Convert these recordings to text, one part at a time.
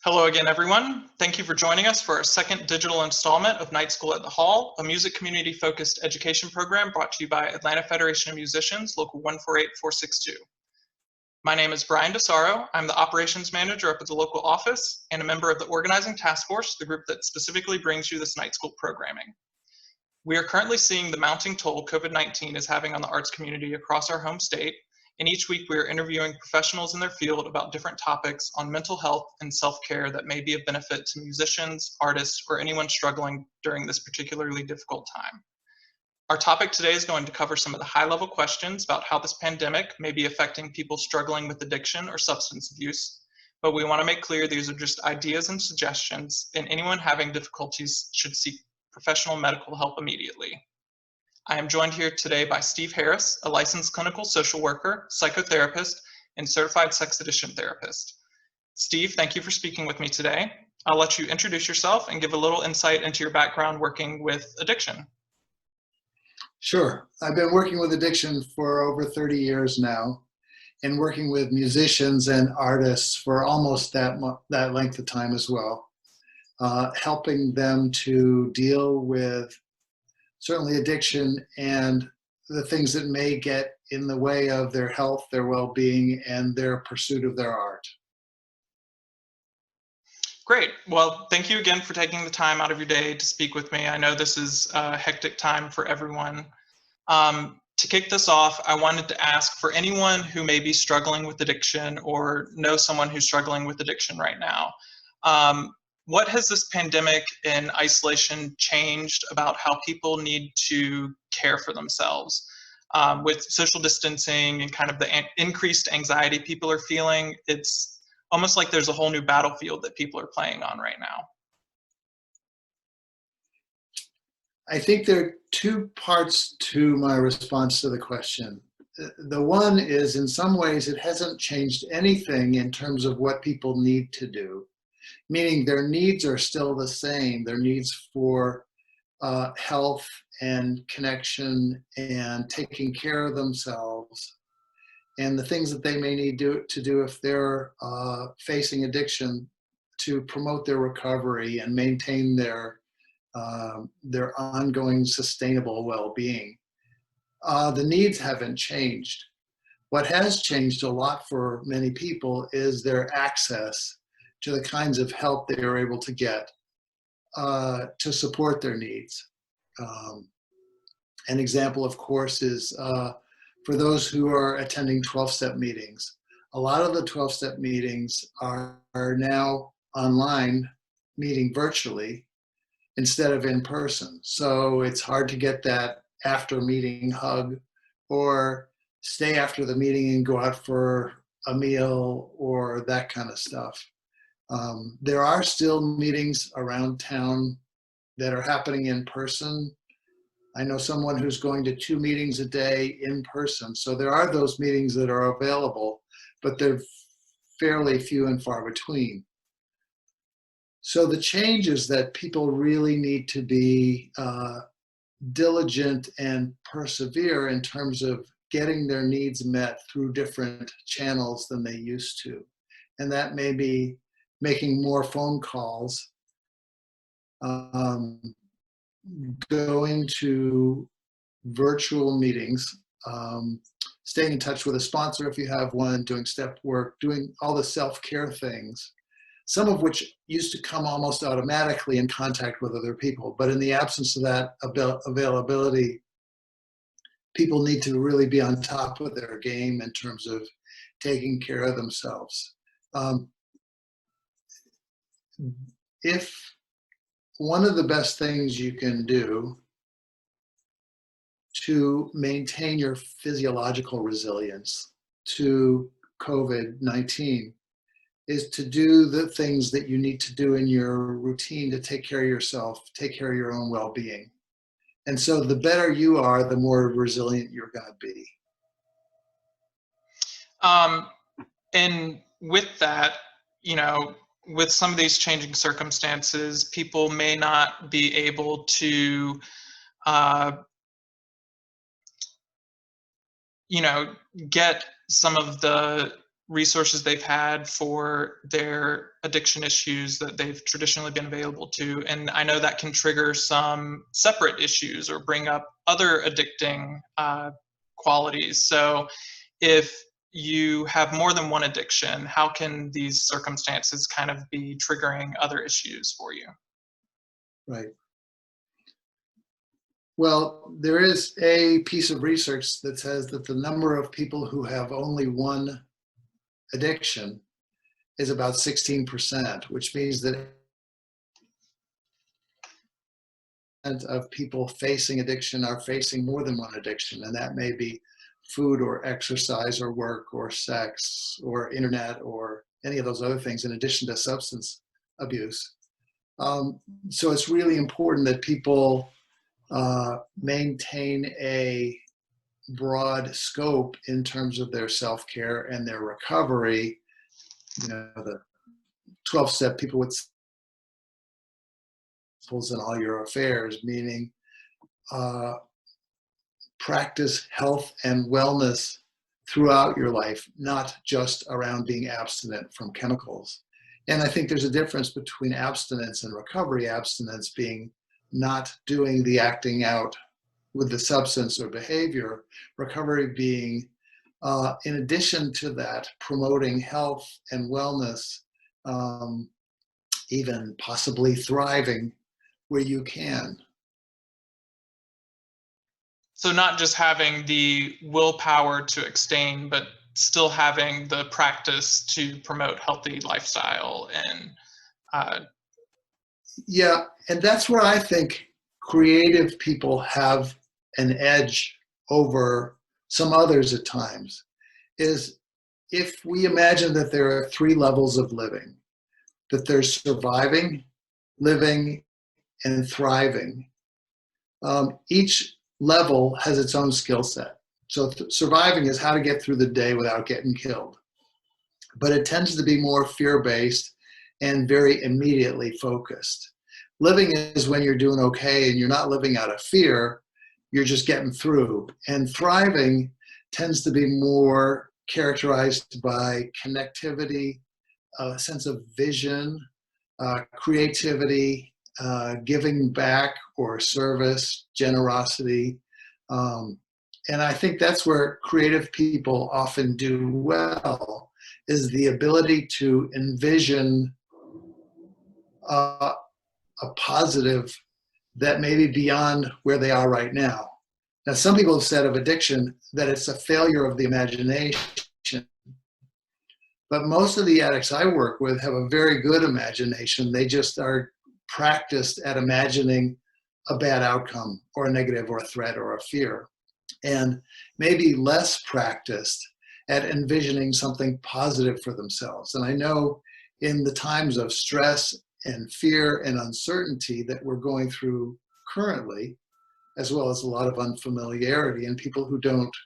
Hello again, everyone. Thank you for joining us for our second digital installment of Night School at the Hall, a music community-focused education program brought to you by Atlanta Federation of Musicians, Local 148462. My name is Brian DeSaro. I'm the operations manager up at the local office and a member of the organizing task force, the group that specifically brings you this night school programming. We are currently seeing the mounting toll COVID-19 is having on the arts community across our home state, and each week we are interviewing professionals in their field about different topics on mental health and self-care that may be of benefit to musicians, artists, or anyone struggling during this particularly difficult time. Our topic today is going to cover some of the high-level questions about how this pandemic may be affecting people struggling with addiction or substance abuse, but we want to make clear these are just ideas and suggestions, and anyone having difficulties should seek professional medical help immediately. I am joined here today by Steve Harris, a licensed clinical social worker, psychotherapist, and certified sex addiction therapist. Steve, thank you for speaking with me today. I'll let you introduce yourself and give a little insight into your background working with addiction. Sure. I've been working with addiction for over 30 years now and working with musicians and artists for almost that length of time as well, helping them to deal with certainly addiction and the things that may get in the way of their health, their well-being, and their pursuit of their art. Great. Well, thank you again for taking the time out of your day to speak with me. I know this is a hectic time for everyone. To kick this off, I wanted to ask for anyone who may be struggling with addiction or know someone who's struggling with addiction right now. What has this pandemic and isolation changed about how people need to care for themselves? With social distancing and kind of the increased anxiety people are feeling, it's almost like there's a whole new battlefield that people are playing on right now. I think there are two parts to my response to the question. The one is, in some ways, it hasn't changed anything in terms of what people need to do, meaning their needs are still the same. Their needs for health and connection and taking care of themselves and the things that they may need to do if they're facing addiction to promote their recovery and maintain their ongoing sustainable well-being. The needs haven't changed. What has changed a lot for many people is their access to the kinds of help they are able to get to support their needs. An example, of course, is for those who are attending 12-step meetings. A lot of the 12-step meetings are now online, meeting virtually instead of in person. So it's hard to get that after meeting hug or stay after the meeting and go out for a meal or that kind of stuff. There are still meetings around town that are happening in person. I know someone who's going to 2 meetings a day in person. So there are those meetings that are available, but they're fairly few and far between. So the change is that people really need to be diligent and persevere in terms of getting their needs met through different channels than they used to. And that may be making more phone calls, going to virtual meetings, staying in touch with a sponsor if you have one, doing step work, doing all the self-care things, some of which used to come almost automatically in contact with other people. But in the absence of that availability, people need to really be on top of their game in terms of taking care of themselves. If one of the best things you can do to maintain your physiological resilience to COVID-19 is to do the things that you need to do in your routine to take care of yourself, take care of your own well-being. And so the better you are, the more resilient you're going to be. And with that, you know, with some of these changing circumstances, people may not be able to, you know, get some of the resources they've had for their addiction issues that they've traditionally been available to. And I know that can trigger some separate issues or bring up other addicting qualities. So if you have more than one addiction, how can these circumstances kind of be triggering other issues for you? Right. Well, there is a piece of research that says that the number of people who have only one addiction is about 16%, which means that of people facing addiction are facing more than one addiction, and that may be food or exercise or work or sex or internet or any of those other things in addition to substance abuse. So it's really important that people maintain a broad scope in terms of their self-care and their recovery. You know, the 12-step people with in all your affairs, meaning practice health and wellness throughout your life, not just around being abstinent from chemicals. And I think there's a difference between abstinence and recovery. Abstinence being not doing the acting out with the substance or behavior, recovery being, in addition to that, promoting health and wellness, even possibly thriving where you can. So not just having the willpower to abstain, but still having the practice to promote healthy lifestyle and Yeah, and that's where I think creative people have an edge over some others at times, is if we imagine that there are 3 levels of living, that there's surviving, living, and thriving. Each level has its own skill set. So surviving is how to get through the day without getting killed. But it tends to be more fear-based and very immediately focused. Living is when you're doing okay and you're not living out of fear, you're just getting through. And thriving tends to be more characterized by connectivity, a sense of vision, creativity, giving back or service, generosity. And I think that's where creative people often do well, is the ability to envision a positive that may be beyond where they are right now. Now, some people have said of addiction that it's a failure of the imagination, but most of the addicts I work with have a very good imagination. They just are practiced at imagining a bad outcome or a negative or a threat or a fear, and maybe less practiced at envisioning something positive for themselves. And I know in the times of stress and fear and uncertainty that we're going through currently, as well as a lot of unfamiliarity and people who don't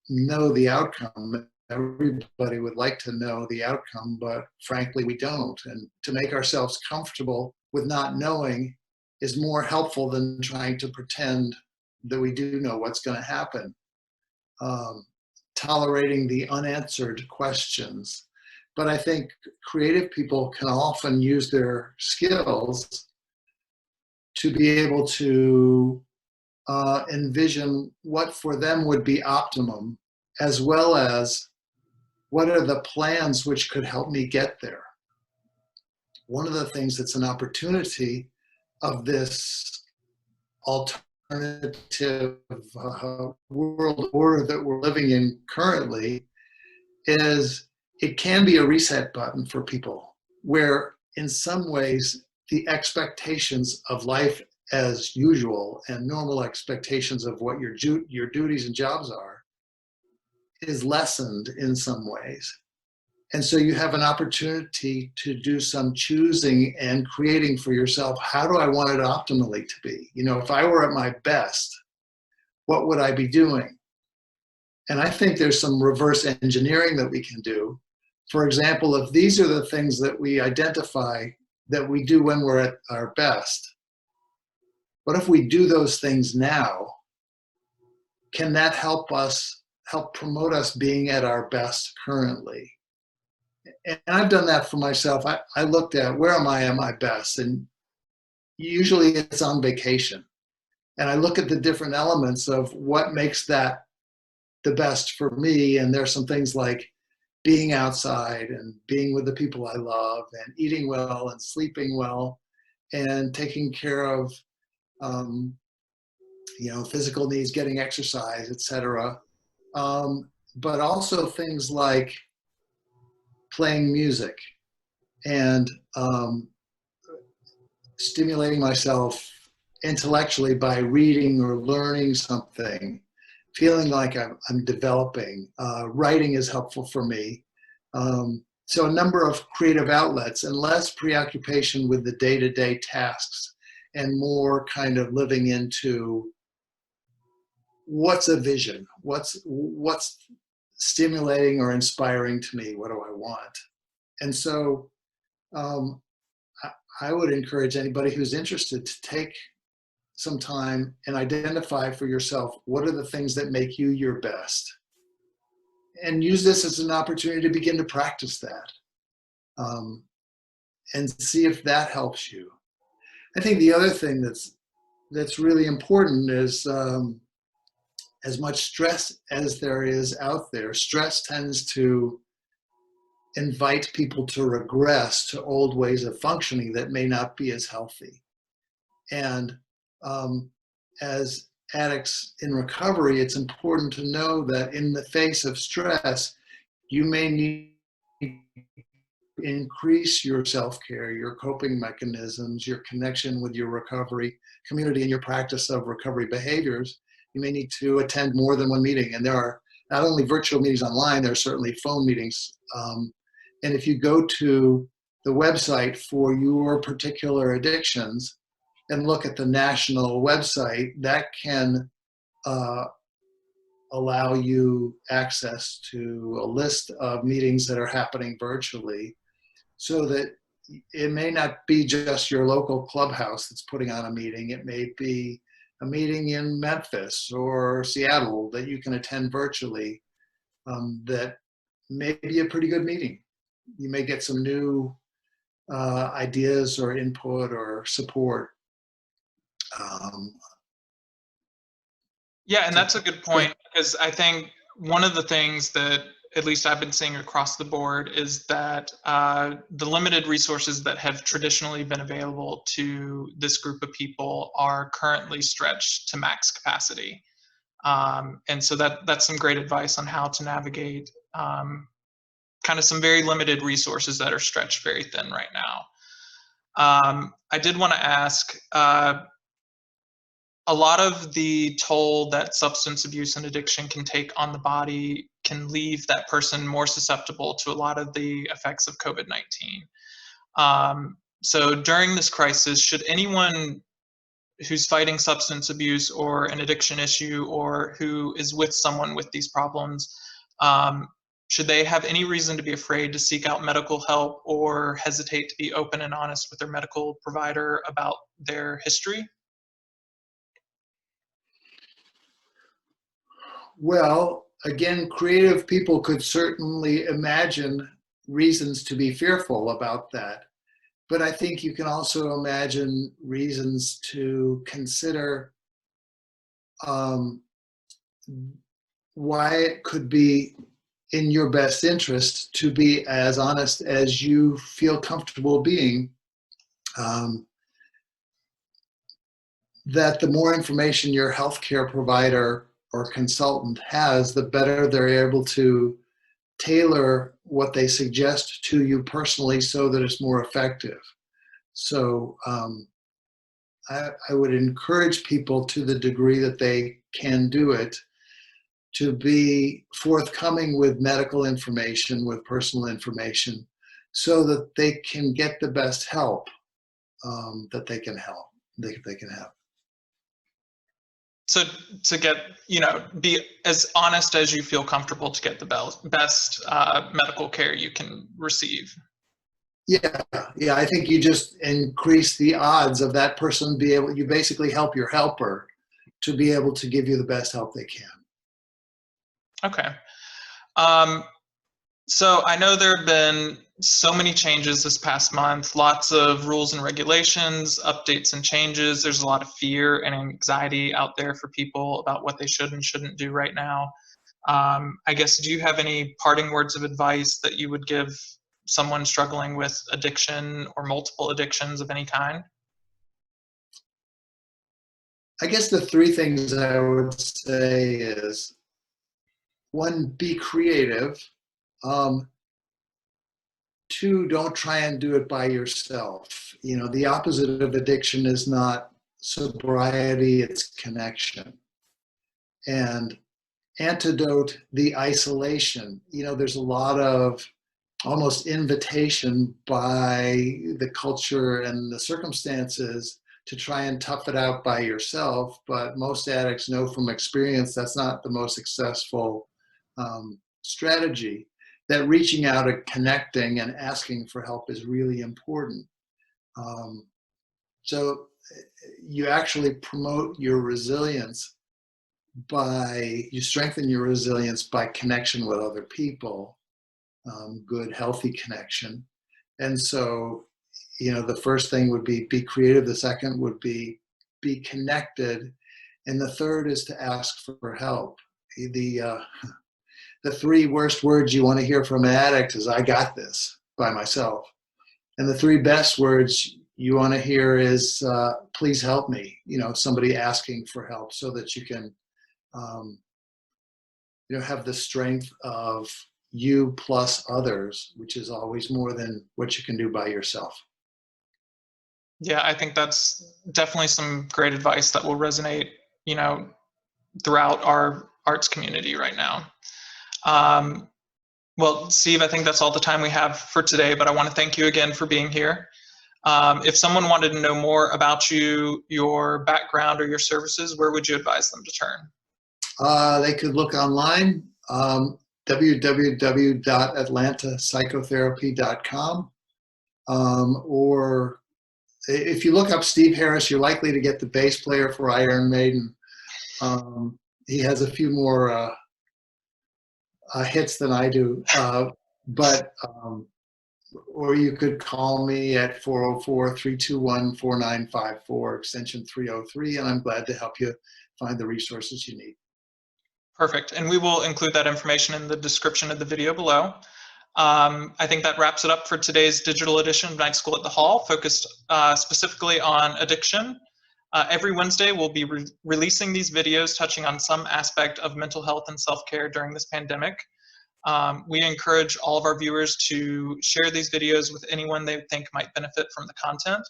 know the outcome. Everybody would like to know the outcome, but frankly, we don't. And to make ourselves comfortable with not knowing is more helpful than trying to pretend that we do know what's going to happen. Tolerating the unanswered questions. But I think creative people can often use their skills to be able to envision what for them would be optimum, as well as what are the plans which could help me get there. One of the things that's an opportunity of this alternative world order that we're living in currently is it can be a reset button for people, where in some ways the expectations of life as usual and normal expectations of what your duties and jobs are is lessened in some ways. And so you have an opportunity to do some choosing and creating for yourself. How do I want it optimally to be? You know, if I were at my best, what would I be doing? And I think there's some reverse engineering that we can do. For example, if these are the things that we identify that we do when we're at our best, what if we do those things now? Can that help us help promote us being at our best currently. And I've done that for myself. I looked at where am I at my best, and usually it's on vacation. And I look at the different elements of what makes that the best for me. And there's some things like being outside and being with the people I love and eating well and sleeping well and taking care of, physical needs, getting exercise, etc. But also things like playing music and stimulating myself intellectually by reading or learning something, feeling like I'm developing. Writing is helpful for me. So a number of creative outlets and less preoccupation with the day-to-day tasks and more kind of living into what's a vision, what's stimulating or inspiring to me, what do I want? And so I would encourage anybody who's interested to take some time and identify for yourself what are the things that make you your best, and use this as an opportunity to begin to practice that, and see if that helps you. I think the other thing that's really important is as much stress as there is out there, stress tends to invite people to regress to old ways of functioning that may not be as healthy. And as addicts in recovery, it's important to know that in the face of stress, you may need to increase your self-care, your coping mechanisms, your connection with your recovery community, and your practice of recovery behaviors. You may need to attend more than one meeting. And there are not only virtual meetings online, there are certainly phone meetings. And if you go to the website for your particular addictions and look at the national website, that can allow you access to a list of meetings that are happening virtually, so that it may not be just your local clubhouse that's putting on a meeting. It may be a meeting in Memphis or Seattle that you can attend virtually, that may be a pretty good meeting. You may get some new ideas or input or support. Yeah, and that's a good point, because I think one of the things that at least I've been seeing across the board is that the limited resources that have traditionally been available to this group of people are currently stretched to max capacity. And so that's some great advice on how to navigate kind of some very limited resources that are stretched very thin right now. I did want to ask, a lot of the toll that substance abuse and addiction can take on the body can leave that person more susceptible to a lot of the effects of COVID-19. So during this crisis, should anyone who's fighting substance abuse or an addiction issue, or who is with someone with these problems, should they have any reason to be afraid to seek out medical help or hesitate to be open and honest with their medical provider about their history? Well, again, creative people could certainly imagine reasons to be fearful about that. But I think you can also imagine reasons to consider why it could be in your best interest to be as honest as you feel comfortable being. That the more information your healthcare provider or consultant has, the better they're able to tailor what they suggest to you personally so that it's more effective. So I would encourage people, to the degree that they can do it, to be forthcoming with medical information, with personal information, so that they can get the best help that they can have. So to get, be as honest as you feel comfortable to get the best medical care you can receive. Yeah. I think you just increase the odds of that person you basically help your helper to be able to give you the best help they can. Okay. So I know there have been so many changes this past month, lots of rules and regulations, updates and changes. There's a lot of fear and anxiety out there for people about what they should and shouldn't do right now. I guess, do you have any parting words of advice that you would give someone struggling with addiction or multiple addictions of any kind? I guess the three things I would say is, one, be creative. Um, Two, don't try and do it by yourself. You know, the opposite of addiction is not sobriety, it's connection. And antidote the isolation. You know, there's a lot of almost invitation by the culture and the circumstances to try and tough it out by yourself. But most addicts know from experience that's not the most successful strategy, that reaching out and connecting and asking for help is really important. So you actually promote your resilience you strengthen your resilience by connection with other people, good, healthy connection. And so, you know, the first thing would be creative. The second would be connected. And the third is to ask for help. The three worst words you want to hear from an addict is, "I got this by myself." And the three best words you want to hear is, "Please help me." You know, somebody asking for help so that you can, you know, have the strength of you plus others, which is always more than what you can do by yourself. Yeah, I think that's definitely some great advice that will resonate, you know, throughout our arts community right now. Um, well, Steve, I think that's all the time we have for today, but I want to thank you again for being here. If someone wanted to know more about you, your background, or your services, where would you advise them to turn? They could look online, www.atlantapsychotherapy.com, or if you look up Steve Harris, you're likely to get the bass player for Iron Maiden. He has a few more hits than I do, or you could call me at 404-321-4954, extension 303, and I'm glad to help you find the resources you need. Perfect. And we will include that information in the description of the video below. I think that wraps it up for today's digital edition of Night School at the Hall, focused specifically on addiction. Every Wednesday, we'll be releasing these videos touching on some aspect of mental health and self-care during this pandemic. We encourage all of our viewers to share these videos with anyone they think might benefit from the content.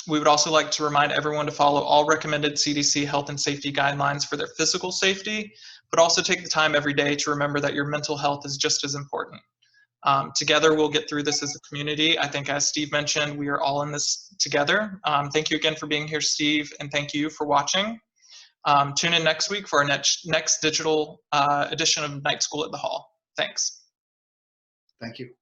We would also like to remind everyone to follow all recommended CDC health and safety guidelines for their physical safety, but also take the time every day to remember that your mental health is just as important. Together, we'll get through this as a community. I think, as Steve mentioned, we are all in this together. Thank you again for being here, Steve, and thank you for watching. Tune in next week for our next digital edition of Night School at the Hall. Thanks. Thank you.